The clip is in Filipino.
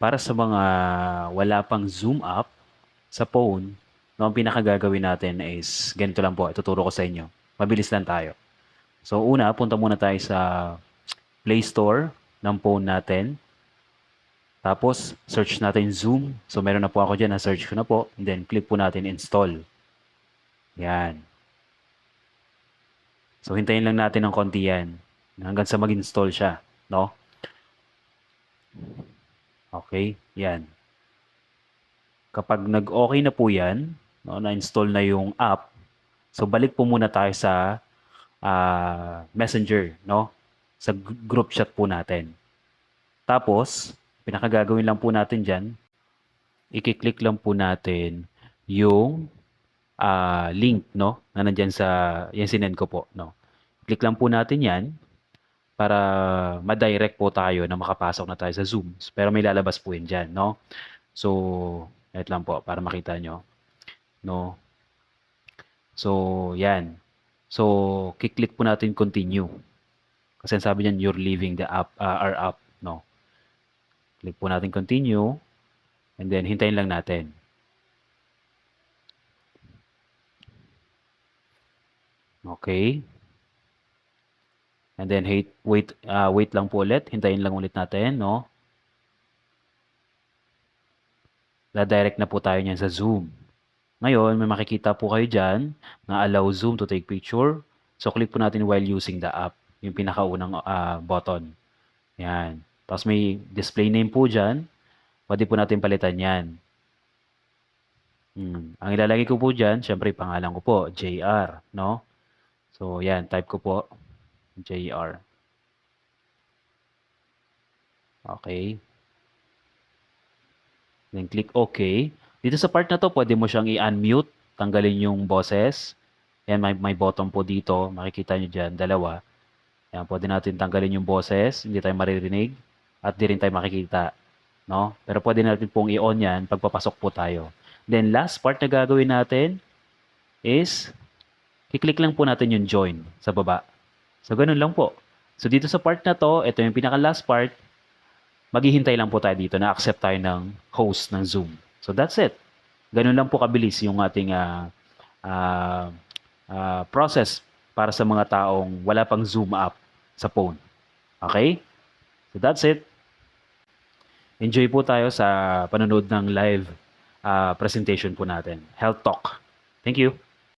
Para sa mga wala pang Zoom app sa phone, no, ang pinakagagawin natin is ganito lang po, ituturo ko sa inyo. Mabilis lang tayo. So una, punta muna tayo sa Play Store ng phone natin. Tapos, search natin Zoom. So meron na po ako dyan, na-search ko na po. And then, click po natin install. Yan. So hintayin lang natin ng konti yan. Hanggang sa mag-install siya. No? Okay, yan. Kapag nag-okay na po yan, no, na-install na yung app, so balik po muna tayo sa Messenger, no? Sa group chat po natin. Tapos, pinakagagawin lang po natin dyan, i-click lang po natin yung link, no? Na nandyan sa, yan sinend ko po, no? Click lang po natin yan para ma-direct po tayo na makapasok na tayo sa Zoom. Pero may lalabas po yun dyan, no? So, wait lang po para makita nyo. No? So, yan. So, kiklik po natin continue. Kasi sabi niyan, you're leaving the app, our app. No? Click po natin continue. And then, hintayin lang natin. Okay. And then, wait lang po ulit. Hintayin lang ulit natin, no? Na-direct na po tayo niyan sa Zoom. Ngayon, may makikita po kayo dyan na allow Zoom to take picture. So, click po natin while using the app. Yung pinakaunang button. Yan. Tapos may display name po dyan. Pwede po natin palitan yan. Ang ilalagay ko po dyan, syempre pangalan ko po, JR. No? So, yan. Type ko po, JR. Okay. Then click OK. Dito sa part na to, pwede mo siyang i-unmute. Tanggalin yung boses. Yan, may button po dito. Makikita nyo dyan, dalawa. Yan, pwede natin tanggalin yung boses. Hindi tayo maririnig. At di rin tayo makikita. No? Pero pwede natin pong i-on yan pagpapasok po tayo. Then, last part na gagawin natin is, kiklik lang po natin yung join sa baba. So, ganun lang po. So, dito sa part na to, ito yung pinaka-last part, maghihintay lang po tayo dito na accept tayo ng host ng Zoom. So, that's it. Ganun lang po kabilis yung ating process para sa mga taong wala pang Zoom app sa phone. Okay? So, that's it. Enjoy po tayo sa panonood ng live presentation po natin. Health Talk. Thank you.